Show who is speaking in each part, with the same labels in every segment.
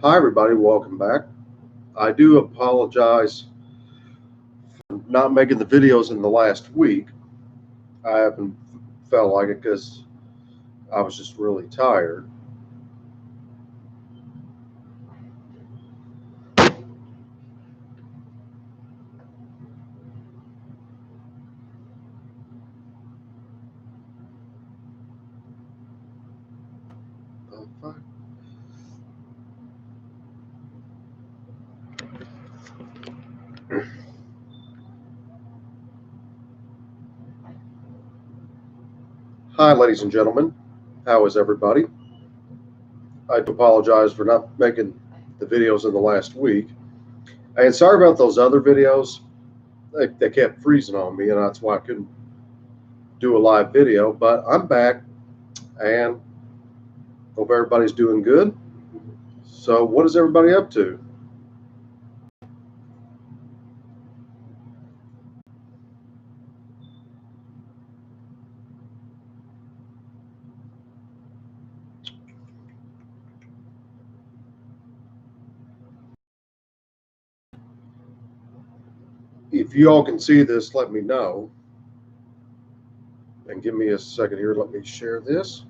Speaker 1: Hi, everybody. Welcome back. I do apologize for not making the videos in the last week. I haven't felt like it because I was just really tired. Hi, ladies and gentlemen. How is everybody? I do apologize for not making the videos in the last week. And sorry about those other videos. They kept freezing on me, and that's why I couldn't do a live video. But I'm back, and hope everybody's doing good. So, what is everybody up to? If you all can see this, let me know. And give me a second here. Let me share this.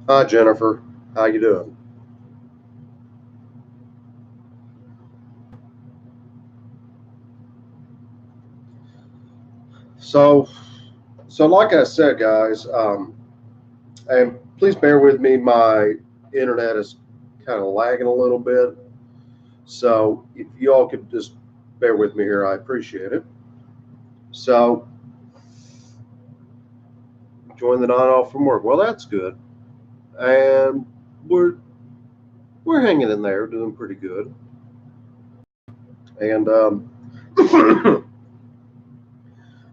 Speaker 1: Hi, Jennifer. How you doing? So, like I said, guys, and please bear with me. My internet is kind of lagging a little bit. So, if you all could just bear with me here, I appreciate it. So, join the night off from work. Well, that's good, and we're hanging in there, doing pretty good. And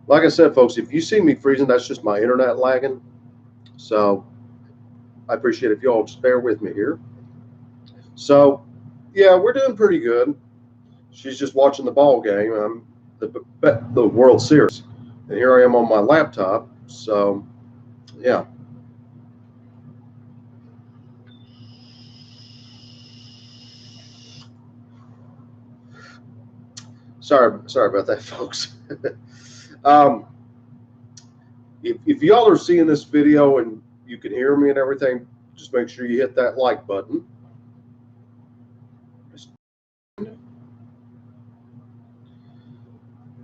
Speaker 1: like I said, folks, if you see me freezing, that's just my internet lagging. So I appreciate it if you all just bear with me here. So yeah, we're doing pretty good. She's just watching the ball game. I'm the World Series, and here I am on my laptop. So yeah. Sorry about that, folks. um, if y'all are seeing this video and you can hear me and everything, just make sure you hit that like button.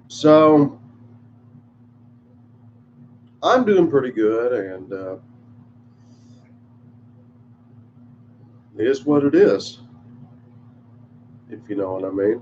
Speaker 1: So I'm doing pretty good, and it is what it is, if you know what I mean.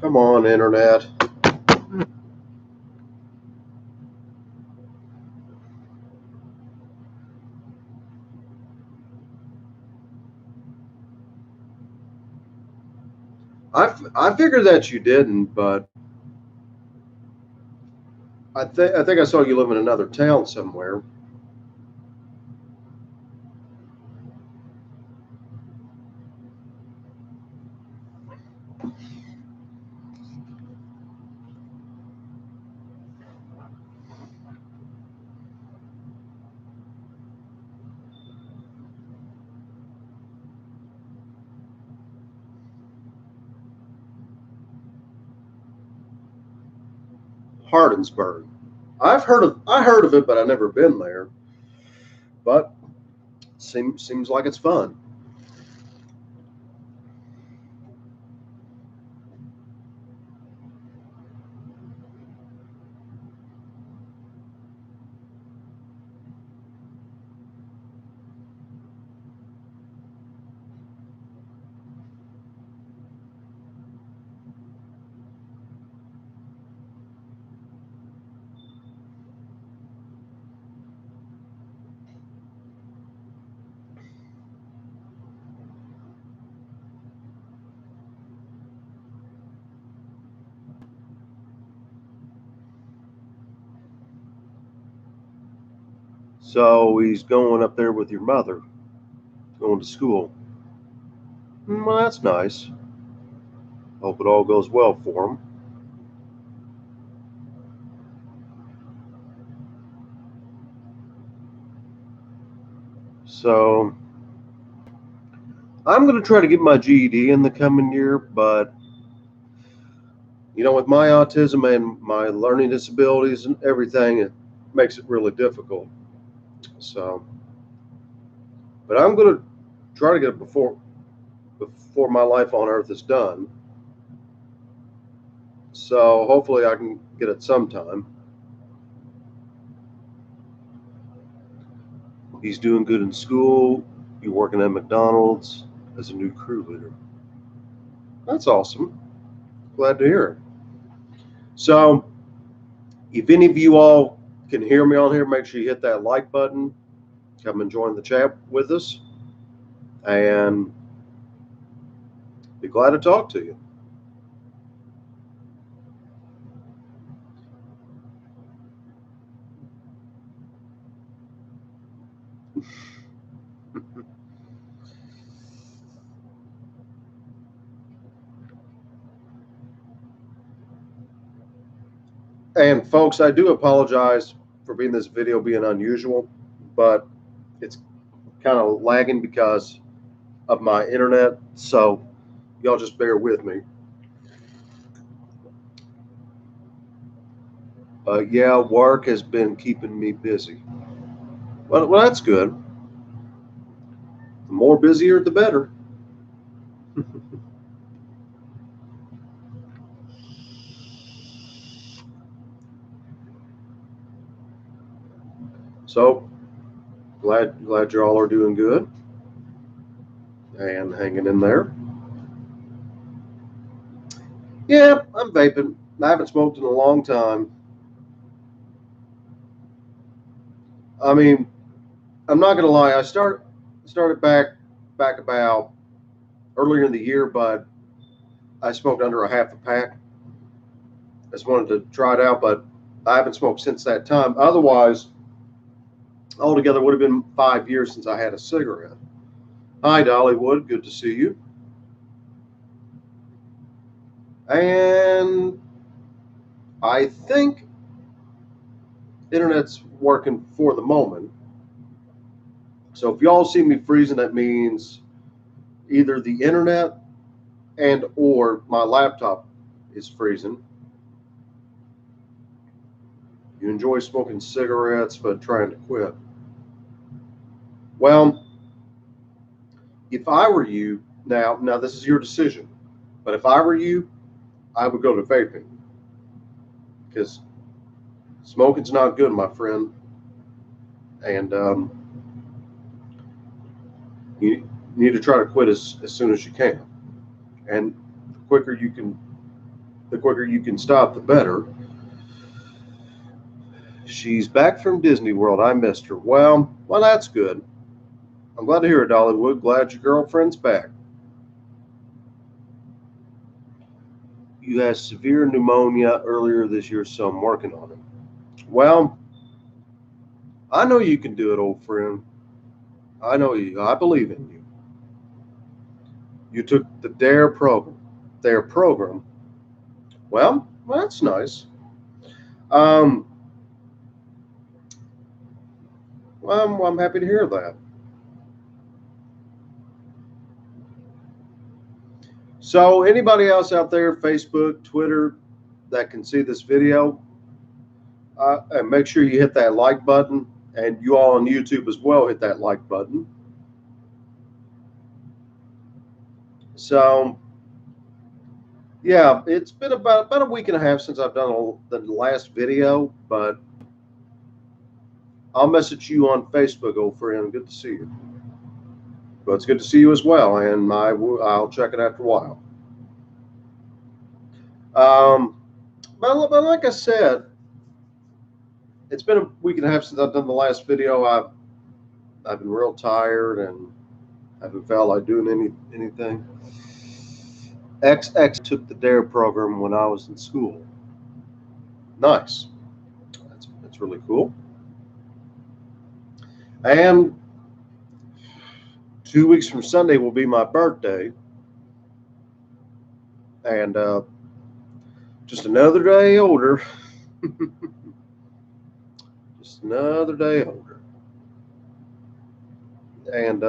Speaker 1: Come on, internet. I figured that you didn't, but I think I saw you live in another town somewhere. Hardinsburg. I heard of it, but I've never been there. But seems like it's fun. So he's going up there with your mother, going to school. Well, that's nice. Hope it all goes well for him. So I'm going to try to get my GED in the coming year, but with my autism and my learning disabilities and everything, it makes it really difficult. So, but I'm going to try to get it before my life on Earth is done. So hopefully I can get it sometime. He's doing good in school. He's working at McDonald's as a new crew leader. That's awesome. Glad to hear it. So if any of you all can hear me on here, make sure you hit that like button. Come and join the chat with us. And be glad to talk to you. And folks, I do apologize for this video being unusual, but it's kind of lagging because of my internet. So y'all just bear with me. Yeah, work has been keeping me busy. Well, that's good. The more busier, the better. So glad you all are doing good and hanging in there. Yeah, I'm vaping. I haven't smoked in a long time. I mean, I'm not gonna lie. I started back about earlier in the year, but I smoked under a half a pack. I just wanted to try it out, but I haven't smoked since that time. Otherwise, altogether would have been 5 years since I had a cigarette. Hi, Dollywood. Good to see you. And I think internet's working for the moment. So if y'all see me freezing, that means either the internet and or my laptop is freezing. You enjoy smoking cigarettes but trying to quit. Well, if I were you, now this is your decision, but if I were you, I would go to vaping, because smoking's not good, my friend, and you need to try to quit as soon as you can, and the quicker you can stop, the better. She's back from Disney World. I missed her. Well, that's good. I'm glad to hear it, Dollywood. Glad your girlfriend's back. You had severe pneumonia earlier this year, so I'm working on it. Well, I know you can do it, old friend. I know you. I believe in you. You took the DARE program. Well, that's nice. Well, I'm happy to hear that. So anybody else out there, Facebook, Twitter, that can see this video, and make sure you hit that like button, and you all on YouTube as well, hit that like button. So yeah, it's been about a week and a half since I've done the last video, but I'll message you on Facebook, old friend. Good to see you. Well, it's good to see you as well, and I'll check it after a while. But like I said, it's been a week and a half since I've done the last video. I've been real tired and haven't felt like doing anything. XX took the DARE program when I was in school. Nice. That's really cool. And 2 weeks from Sunday will be my birthday. And just another day older. Just another day older. And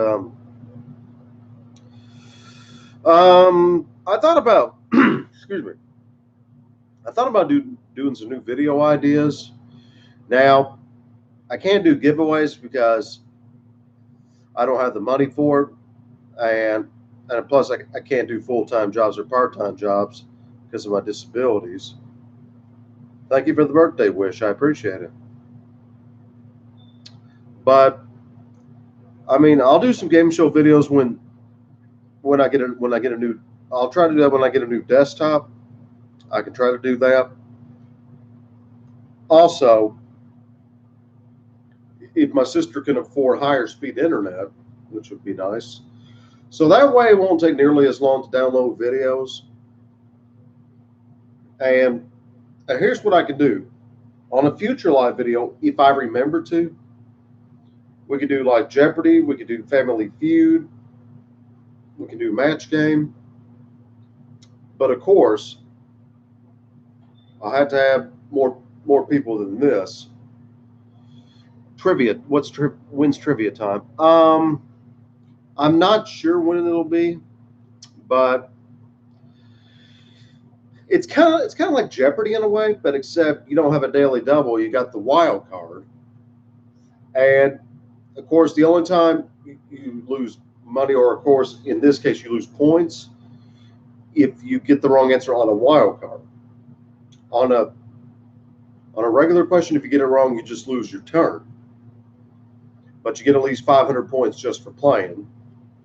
Speaker 1: I thought about, excuse me, I thought about doing some new video ideas. Now, I can't do giveaways because I don't have the money for it, and plus I can't do full-time jobs or part-time jobs because of my disabilities. Thank you for the birthday wish. I appreciate it. But I mean, I'll do some game show videos when I get a new. I'll try to do that when I get a new desktop. I can try to do that. Also, if my sister can afford higher speed internet, which would be nice, so that way it won't take nearly as long to download videos. And here's what I can do on a future live video, if I remember to. We could do like Jeopardy, we could do Family Feud, we can do Match Game. But of course, I have to have more people than this. Trivia. When's trivia time? I'm not sure when it'll be, but it's kind of like Jeopardy in a way, but except you don't have a daily double. You got the wild card, and of course, the only time you lose money, or of course, in this case, you lose points, if you get the wrong answer on a wild card. On a regular question, if you get it wrong, you just lose your turn. But you get at least 500 points just for playing,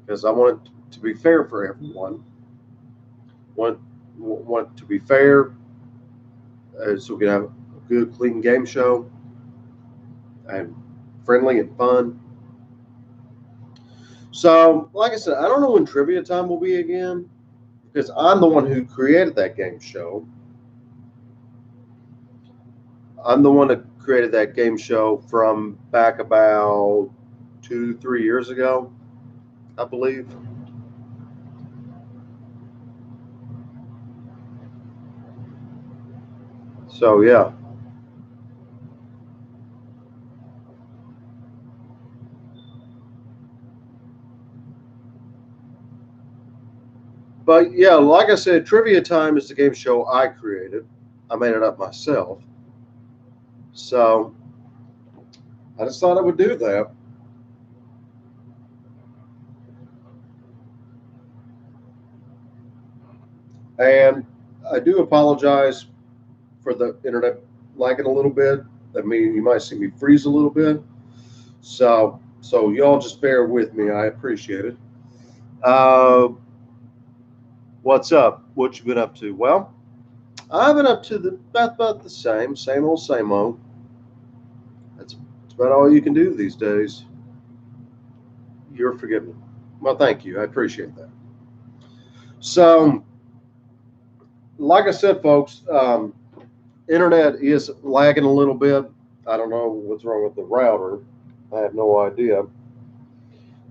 Speaker 1: because I want it to be fair for everyone. Want it to be fair, so we can have a good, clean game show, and friendly and fun. So, like I said, I don't know when trivia time will be again, because I'm the one who created that game show. I'm the one that created that game show from back about 2-3 years ago, I believe. So, yeah. But yeah, like I said, Trivia Time is the game show I created. I made it up myself. So I just thought I would do that. And I do apologize for the internet lagging a little bit. I mean, you might see me freeze a little bit. So y'all just bear with me. I appreciate it. What's up? What you been up to? Well, I've been up to about the same old, same old. That's about all you can do these days. You're forgiven. Well, thank you. I appreciate that. So, like I said, folks, internet is lagging a little bit. I don't know what's wrong with the router. I have no idea.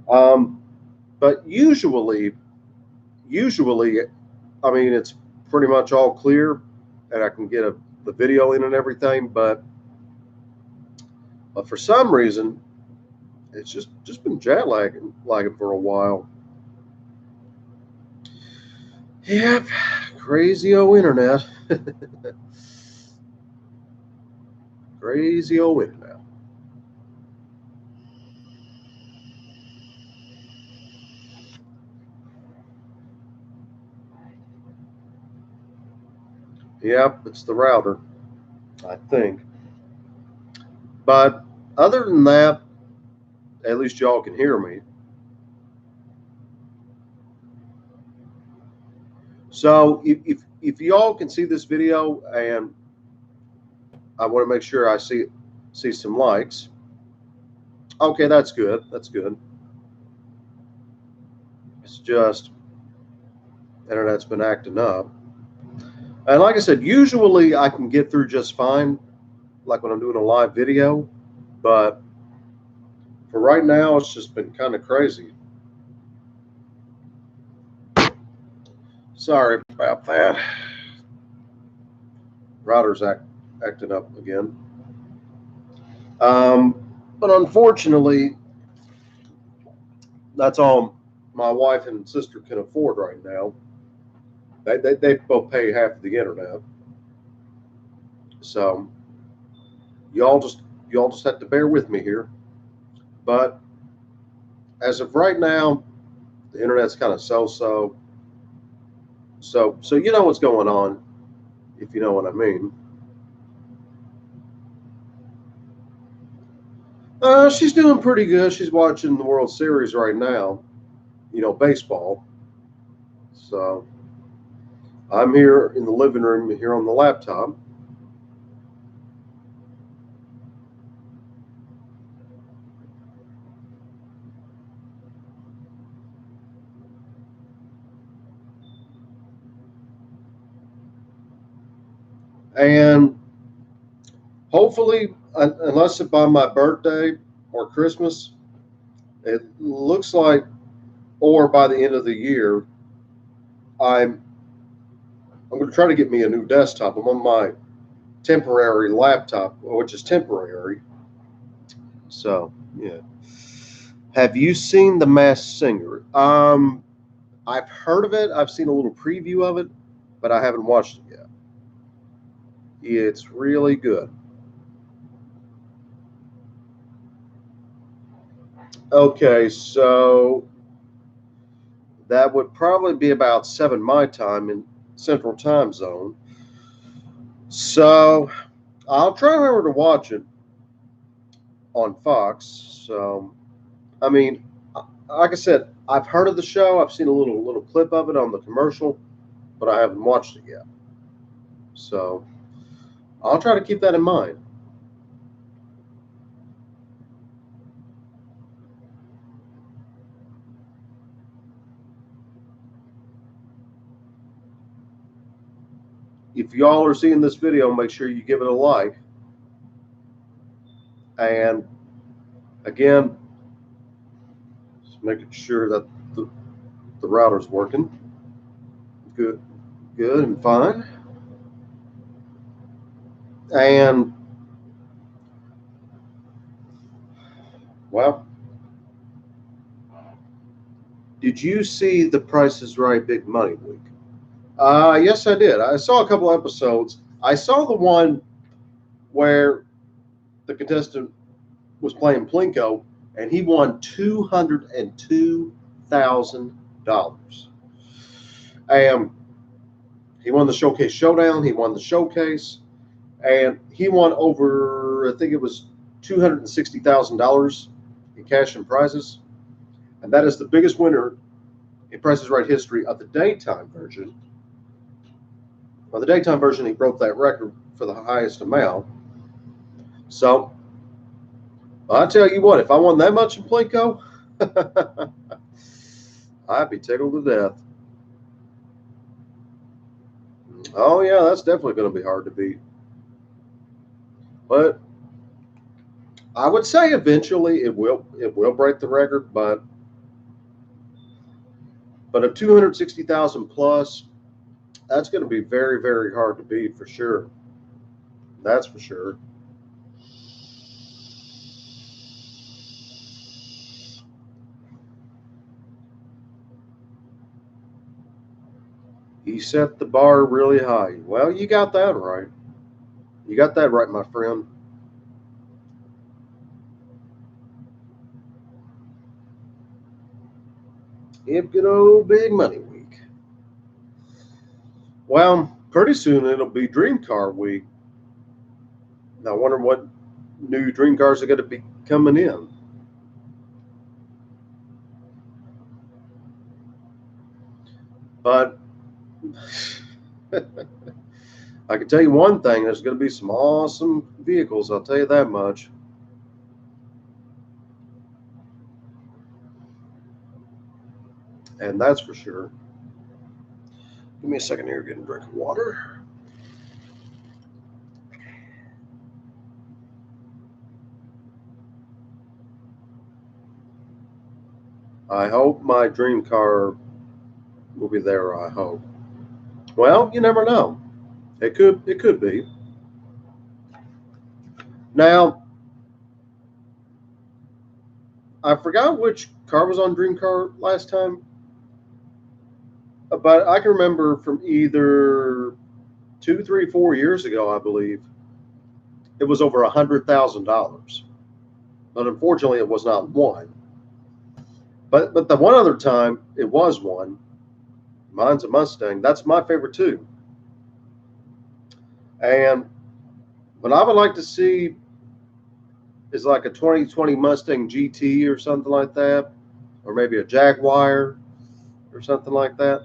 Speaker 1: But usually, I mean, it's pretty much all clear, and I can get the video in and everything. But for some reason, it's just been lagging for a while. Yep, crazy old internet. Crazy old internet. Yep, it's the router, I think. But other than that, at least y'all can hear me. So if y'all can see this video, and I want to make sure I see some likes. Okay, that's good. That's good. It's just internet's been acting up. And like I said, usually I can get through just fine, like when I'm doing a live video. But for right now, it's just been kind of crazy. Sorry about that. Router's acting up again. But unfortunately, that's all my wife and sister can afford right now. They both pay half of the internet, so y'all just have to bear with me here. But as of right now, the internet's kind of so. So you know what's going on, if you know what I mean. She's doing pretty good. She's watching the World Series right now. You know, baseball. So I'm here in the living room here on the laptop. And hopefully, unless it's by my birthday or Christmas, it looks like, or by the end of the year, I'm I'm going to try to get me a new desktop. I'm on my temporary laptop, which is temporary. So yeah. Have you seen The Masked Singer? I've heard of it. I've seen a little preview of it, but I haven't watched it yet. It's really good. Okay, so that would probably be about 7 my time in Central Time Zone. So I'll try to remember to watch it on Fox. So I mean, like I said, I've heard of the show. I've seen a little clip of it on the commercial, but I haven't watched it yet. So I'll try to keep that in mind. If y'all are seeing this video, make sure you give it a like. And again, just making sure that the router's working. Good, good and fine. And well, did you see The Price is Right Big Money Week? Yes, I did. I saw a couple episodes. I saw the one where the contestant was playing Plinko and he won $202,000. And he won the Showcase Showdown. He won the Showcase, and he won over, I think it was $260,000 in cash and prizes, and that is the biggest winner in Price is Right history of the daytime version. On the daytime version, he broke that record for the highest amount. So I tell you what, if I won that much in Plinko, I'd be tickled to death. Oh yeah, that's definitely going to be hard to beat. But I would say eventually it will break the record, but a 260,000 plus, that's going to be very, very hard to beat for sure. That's for sure. He set the bar really high. Well, you got that right. You got that right, my friend. If good old Big Money Week. Well, pretty soon it'll be Dream Car Week. I wonder what new dream cars are going to be coming in. But I can tell you one thing, there's going to be some awesome vehicles, I'll tell you that much. And that's for sure. Give me a second here, getting a drink of water. I hope my dream car will be there. I hope. Well, you never know. It could be. Now, I forgot which car was on Dream Car last time, but I can remember from either 2, 3, 4 years ago, I believe, it was over $100,000. But unfortunately, it was not one. But the one other time it was one. Mine's a Mustang. That's my favorite too. And what I would like to see is like a 2020 Mustang GT or something like that, or maybe a Jaguar or something like that.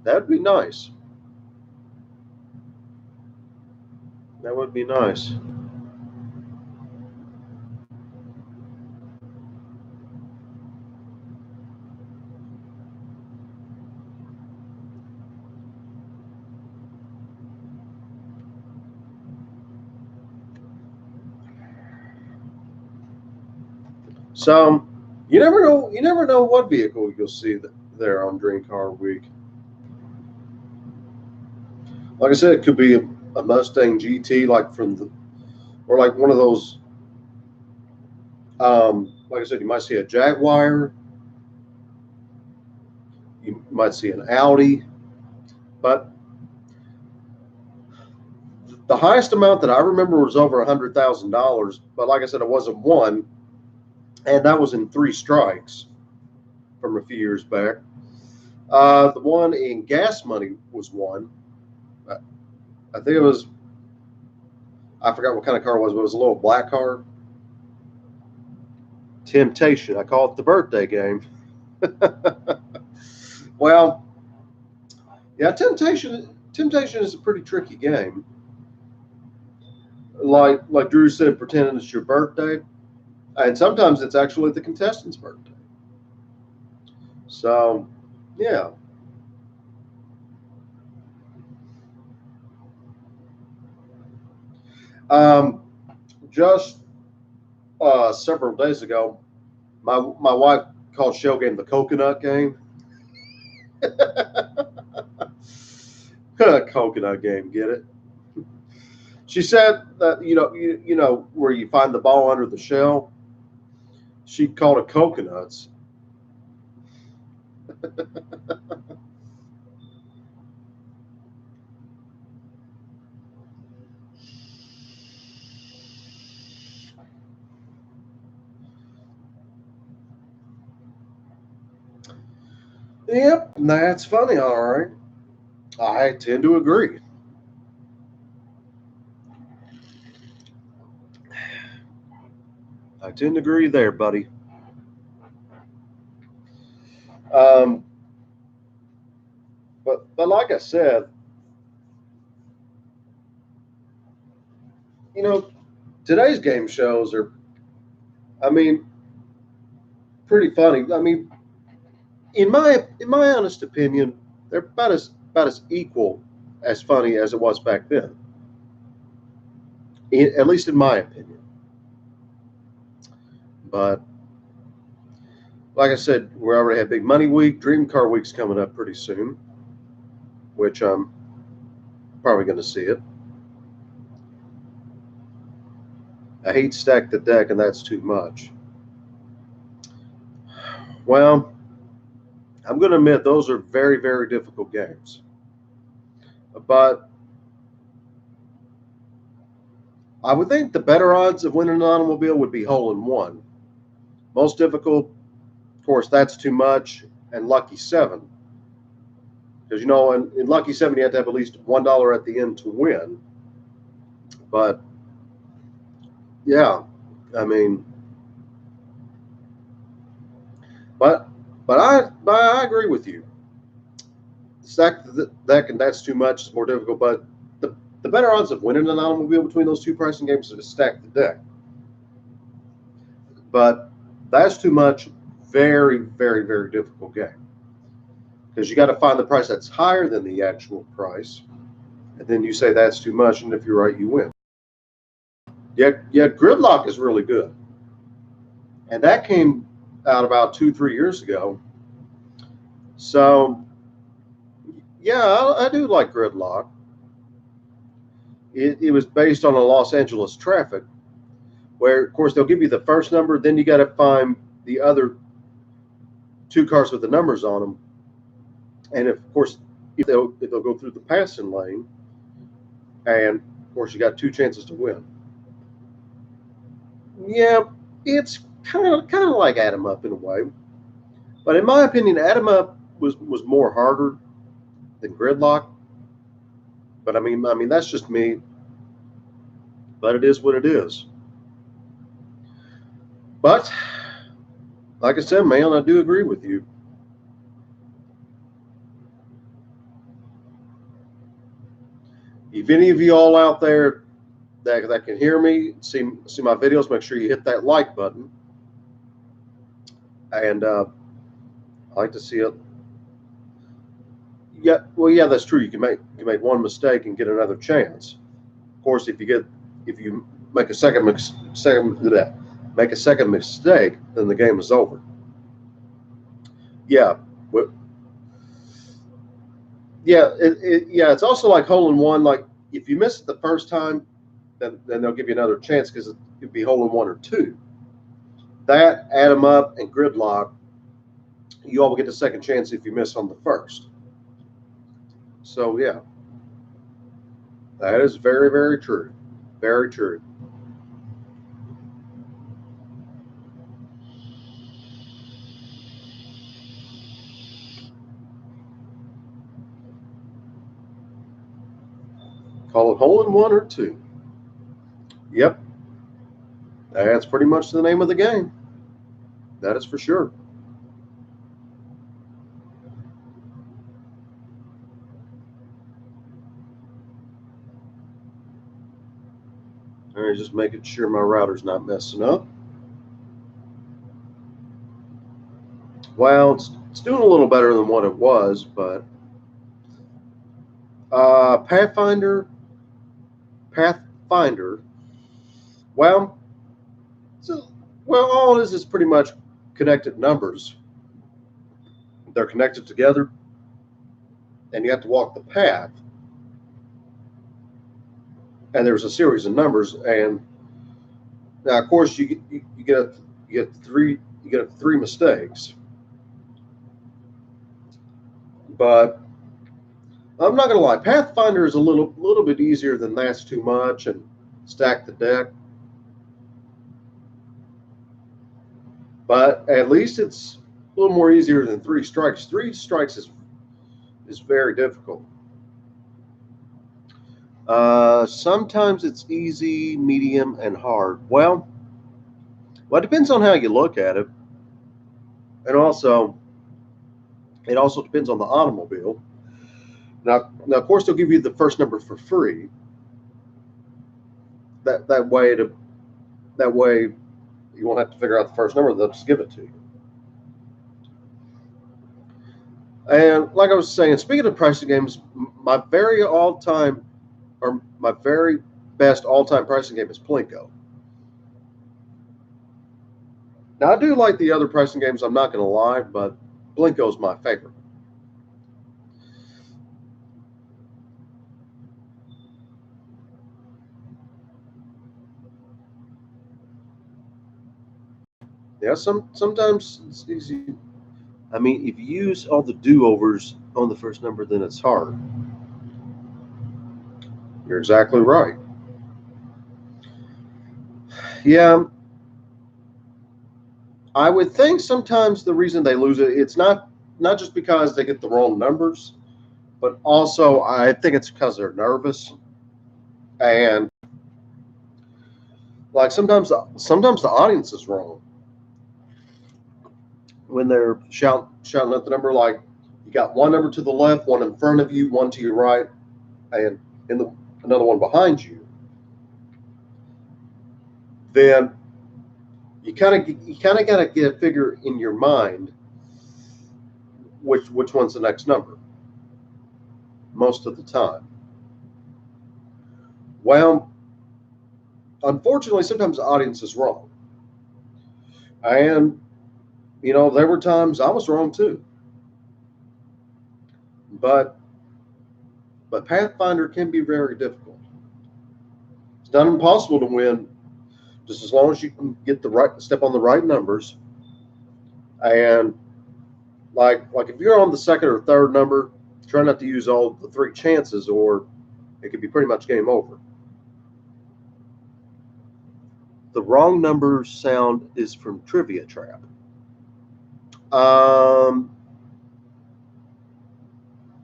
Speaker 1: That'd be nice. That would be nice. So you never know. You never know what vehicle you'll see there on Dream Car Week. Like I said, it could be a Mustang GT, like from the, or like one of those. Like I said, you might see a Jaguar. You might see an Audi, but the highest amount that I remember was over $100,000. But like I said, it wasn't one, and that was in three strikes from a few years back. The one in Gas Money was one. I think it was. I forgot what kind of car it was, but it was a little black car. Temptation. I call it the birthday game. Well, yeah, Temptation. Temptation is a pretty tricky game. Like Drew said, pretending it's your birthday, and sometimes it's actually the contestant's birthday. So, yeah. Um, just several days ago, my wife called shell game the coconut game. Coconut game, get it? She said that you know where you find the ball under the shell. She called it coconuts. Yep, that's funny. All right, I tend to agree. I tend to agree there, buddy. Um, but like I said, you know, today's game shows are, I mean, pretty funny. I mean, in my honest opinion, they're about as equal as funny as it was back then. At least in my opinion. But like I said, we already have Big Money Week. Dream Car Week's coming up pretty soon, which I'm probably going to see it. I hate Stack the Deck, and that's too much. Well, I'm going to admit those are very, very difficult games. But I would think the better odds of winning an automobile would be hole in one. Most difficult, of course, that's too much, and Lucky Seven. Because in Lucky Seven, you have to have at least $1 at the end to win. But yeah, I mean, but I agree with you. Stack the deck, and that's too much. It's more difficult, but the better odds of winning an automobile between those two pricing games is to stack the deck. But that's too much. Very, very, very difficult game because you got to find the price that's higher than the actual price, and then you say that's too much, and if you're right, you win. Yet Gridlock is really good, and that came out about 2-3 years ago. So yeah, I do like Gridlock. It was based on a Los Angeles traffic, where of course they'll give you the first number, then you got to find the other two cars with the numbers on them, and of course if they'll go through the passing lane, and of course you got two chances to win. Yeah, it's kind of like Add 'em Up in a way, but in my opinion, Add 'em Up was more harder than Gridlock. But I mean that's just me. But it is what it is. But like I said, man, I do agree with you. If any of you all out there that can hear me, see my videos, make sure you hit that like button. And I like to see it. Yeah, well, yeah, that's true. You can make one mistake and get another chance. Of course, if you make a second mistake, then the game is over. Yeah, it's also like hole in one. Like if you miss it the first time, then they'll give you another chance because it could be hole in one or two. That, Add 'em Up, and Gridlock, you all will get the second chance if you miss on the first. So yeah, that is very, very true. Very true. Call it hole in one or two. Yep, that's pretty much the name of the game. That is for sure. All right, just making sure my router's not messing up. Well, it's doing a little better than what it was, but Pathfinder. Well, all it is pretty much connected numbers. They're connected together, and you have to walk the path. And there's a series of numbers, and now of course you get three mistakes. But I'm not gonna lie, Pathfinder is a little bit easier than That's Too Much and Stack the Deck. But at least it's a little more easier than Three Strikes. Three Strikes is very difficult. Sometimes it's easy, medium, and hard. Well, it depends on how you look at it, and also it also depends on the automobile. Now, of course, they'll give you the first number for free. That way you won't have to figure out the first number; they'll just give it to you. And like I was saying, speaking of pricing games, my very best all-time pricing game is Plinko. Now, I do like the other pricing games, I'm not going to lie, but Plinko is my favorite. Yeah, sometimes it's easy. I mean, if you use all the do-overs on the first number, then it's hard. You're exactly right. Yeah, I would think sometimes the reason they lose it's not just because they get the wrong numbers, but also I think it's because they're nervous, and like sometimes the audience is wrong when they're shouting at the number. Like you got one number to the left, one in front of you, one to your right, and another one behind you. Then you kind of got to get a figure in your mind which one's the next number most of the time. Well, unfortunately, sometimes the audience is wrong, and there were times I was wrong too. But Pathfinder can be very difficult. It's not impossible to win, just as long as you can get the right step on the right numbers. And like if you're on the second or third number, try not to use all the three chances, or it could be pretty much game over. The wrong number sound is from Trivia Trap.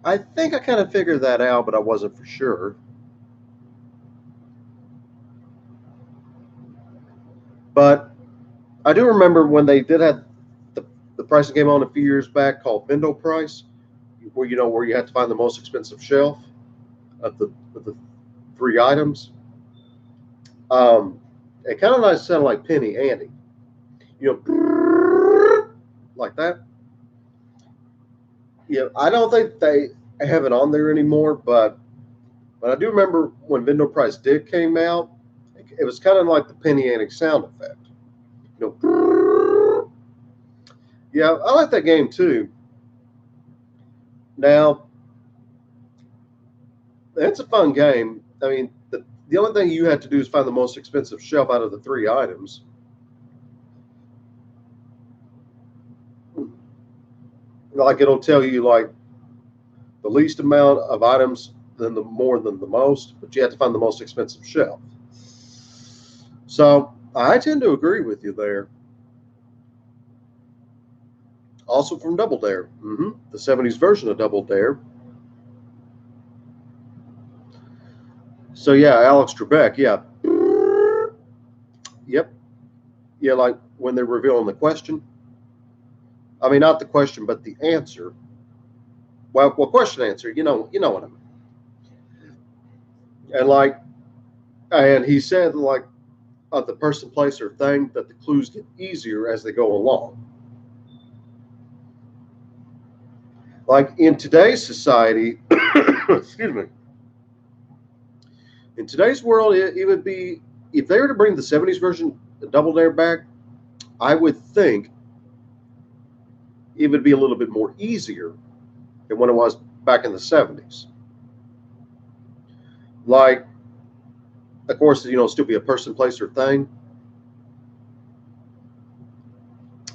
Speaker 1: I think I kind of figured that out, but I wasn't for sure. But I do remember when they did have the pricing game on a few years back called Vendo Price, where you had to find the most expensive shelf of the three items. It kind of nice sounded like Penny Ante, like that. Yeah, I don't think they have it on there anymore, but I do remember when Vendo Price did came out, it was kind of like the Penny Ante sound effect. Yeah, I like that game too. Now, it's a fun game. I mean, the only thing you have to do is find the most expensive shelf out of the three items. Like it'll tell you like the least amount of items than the more than the most, but you have to find the most expensive shelf. So I tend to agree with you there. Also from Double Dare, the 70s version of Double Dare. So yeah, Alex Trebek, yeah. Yep. Yeah, like when they're revealing the question. I mean, not the question, but the answer. Well, question answer. What I mean. And he said like of the person, place, or thing that the clues get easier as they go along. Like in today's society, excuse me. In today's world, it would be if they were to bring the 70s version of Double Dare back, I would think it would be a little bit more easier than when it was back in the 70s. Like, of course, still be a person, place, or thing.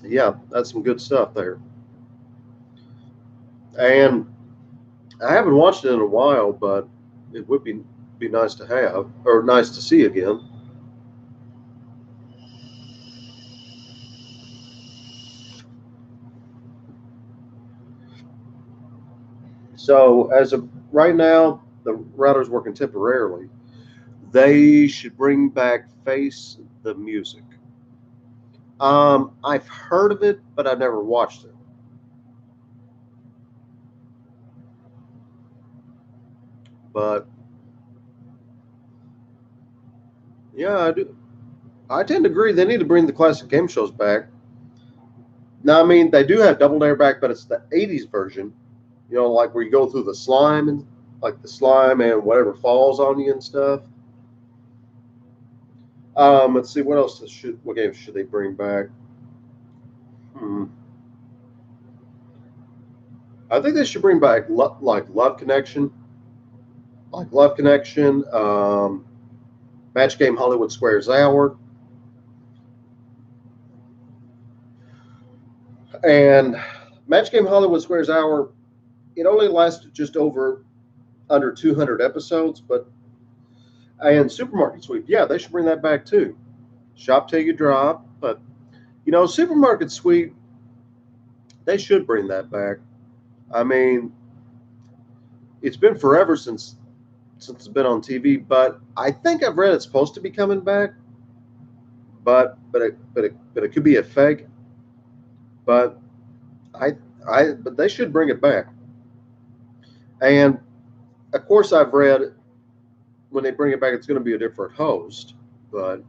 Speaker 1: Yeah, that's some good stuff there. And I haven't watched it in a while, but it would be nice to have, or nice to see again. So as of right now, the router's working temporarily. They should bring back Face the Music. I've heard of it, but I've never watched it. But yeah, I do. I tend to agree. They need to bring the classic game shows back. Now, I mean, they do have Double Dare back, but it's the '80s version. Like where you go through the slime and like the slime and whatever falls on you and stuff. Let's see what else what games should they bring back? I think they should bring back like Love Connection, Match Game Hollywood Squares Hour, and Match Game Hollywood Squares Hour. It only lasted just over under 200 episodes, and Supermarket Sweep, yeah, they should bring that back too. Shop till you drop, but Supermarket Sweep, they should bring that back. I mean, it's been forever since it's been on TV, but I think I've read it's supposed to be coming back. But it could be a fake. But but they should bring it back. And of course, I've read when they bring it back, it's going to be a different host. But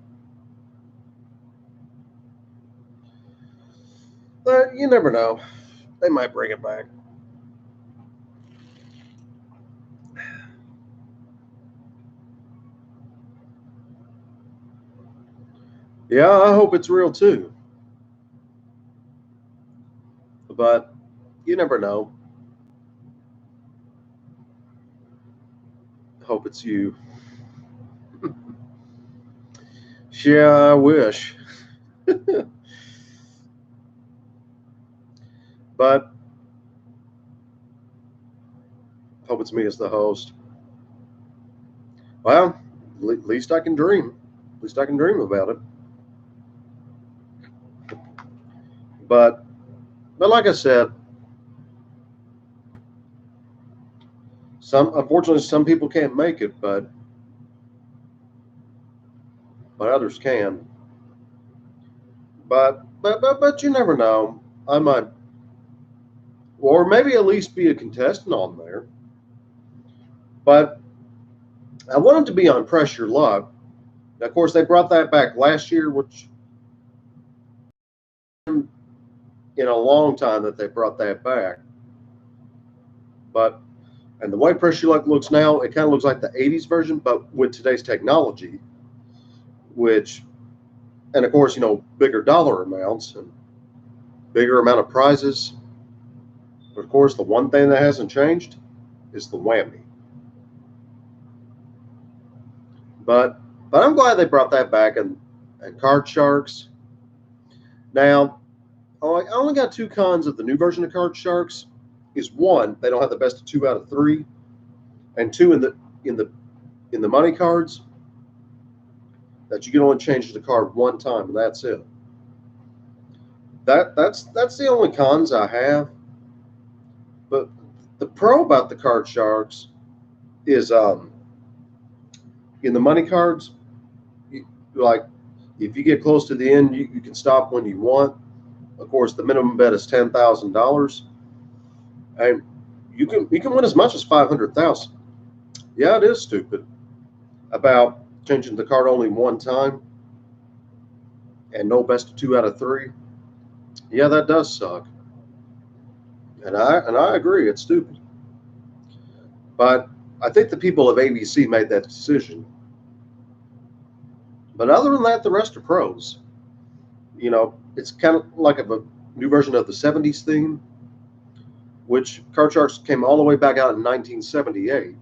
Speaker 1: you never know. They might bring it back. Yeah, I hope it's real too. never know. Hope it's you. Yeah, I wish. But hope it's me as the host. Well, at least I can dream. At least I can dream about it. But like I said, unfortunately some people can't make it, but others can. But you never know. I might, or maybe at least be a contestant on there. But I wanted to be on Pressure Luck. Of course, they brought that back last year, which in a long time that they brought that back. But and the way Pressure Luck looks now, it kind of looks like the 80s version, but with today's technology, which, and of course, bigger dollar amounts and bigger amount of prizes. But of course, the one thing that hasn't changed is the whammy. But I'm glad they brought that back and Card Sharks. Now, I only got two cons of the new version of Card Sharks. Is one, they don't have the best of 2 out of 3, and two, in the money cards, that you can only change the card one time, and that's it. That's the only cons I have. But the pro about the Card Sharks is in the money cards, like if you get close to the end, you can stop when you want. Of course, the minimum bet is $10,000, and you can win as much as $500,000. Yeah, it is stupid about changing the card only one time and no best of 2 out of 3. Yeah, that does suck, and I agree, it's stupid. But I think the people of ABC made that decision. But other than that, the rest are pros. It's kind of like a new version of the 70s theme, which Card Sharks came all the way back out in 1978.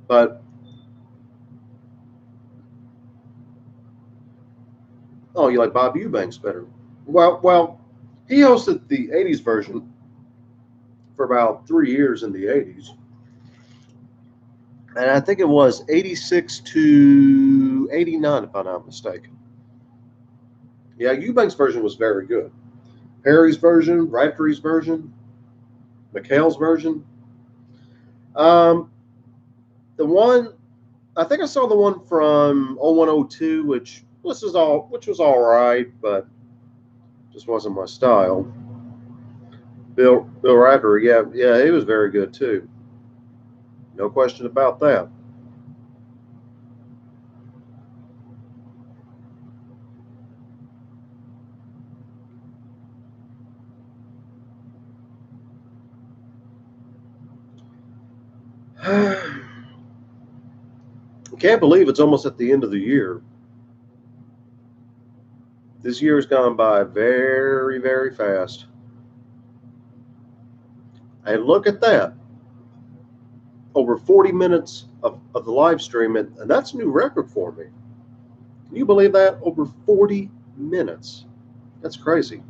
Speaker 1: But oh, you like Bob Eubanks better? Well, he hosted the 80s version for about 3 years in the 80s. And I think it was 86 to 89, if I'm not mistaken. Yeah, Eubanks' version was very good. Perry's version, Raftery's version, McHale's version. The one, I think I saw the one from 0102, which was all right, but just wasn't my style. Bill Raftery, yeah, he was very good too. No question about that. I can't believe it's almost at the end of the year. This year has gone by very, very fast. And look at that. Over 40 minutes of the live stream, and that's a new record for me. Can you believe that? Over 40 minutes. That's crazy.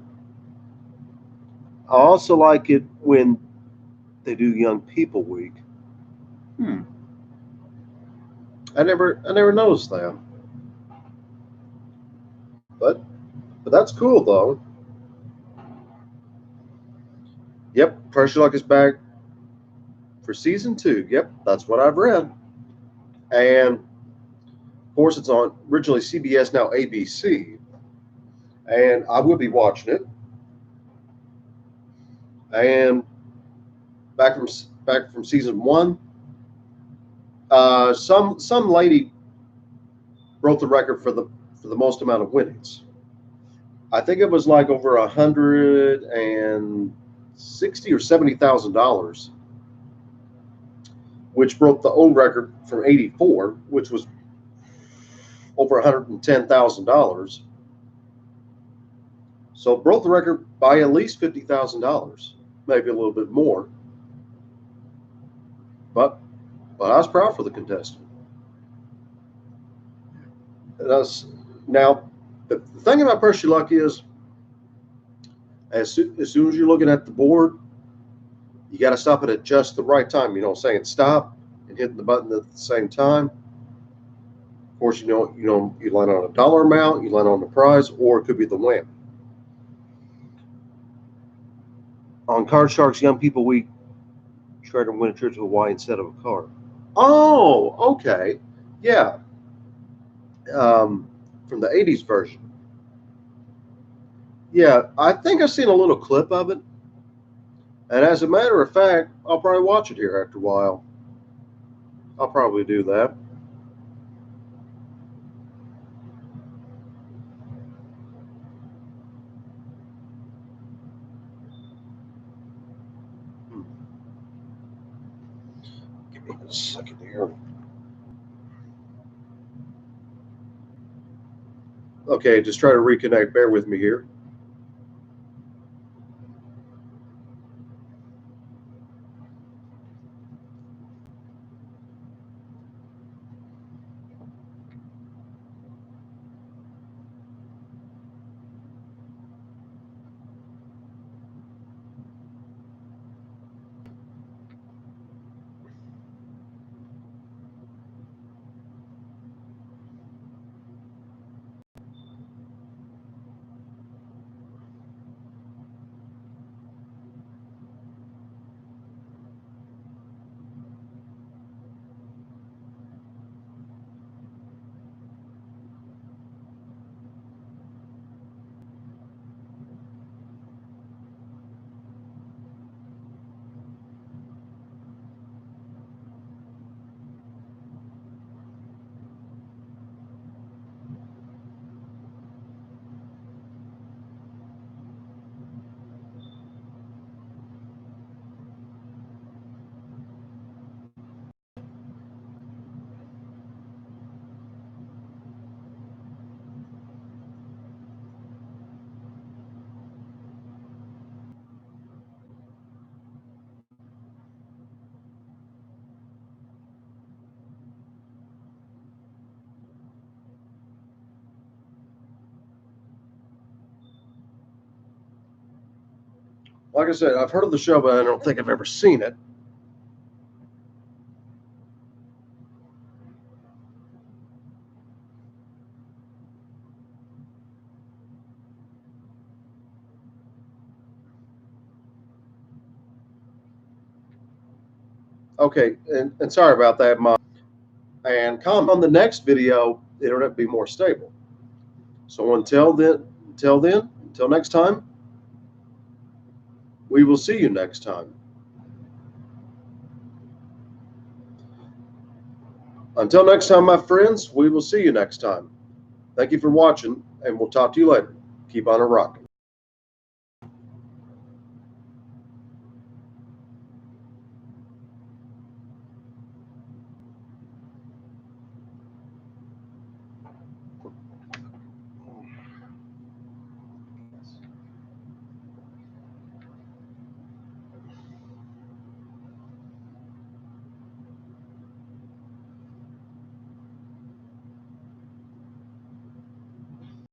Speaker 1: I also like it when they do Young People Week. I never noticed that. But that's cool though. Yep, Pressure Luck is back for season 2. Yep, that's what I've read. And of course, it's on originally CBS, now ABC, and I will be watching it. And back from season 1, some lady broke the record for the most amount of winnings. I think it was like over $160,000 or $70,000, which broke the old record from '84, which was over $110,000. So it broke the record by at least $50,000. maybe a little bit more. But I was proud for the contestant. Now, the thing about Press Your Luck is, as soon as you're looking at the board, you got to stop it at just the right time. You know, saying stop and hitting the button at the same time. Of course, you land on a dollar amount, you land on the prize, or it could be the win. On Card Sharks Young People Week, try to win a trip to Hawaii instead of a car. Oh, okay. Yeah. From the 80s version. Yeah, I think I've seen a little clip of it. And as a matter of fact, I'll probably watch it here after a while. I'll probably do that. Give me a second here. Okay, just try to reconnect. Bear with me here. Like I said, I've heard of the show, but I don't think I've ever seen it. Okay, and sorry about that, Mom. And comment on the next video, it'll be more stable. So until next time, we will see you next time. Until next time, my friends, we will see you next time. Thank you for watching, and we'll talk to you later. Keep on a rocking.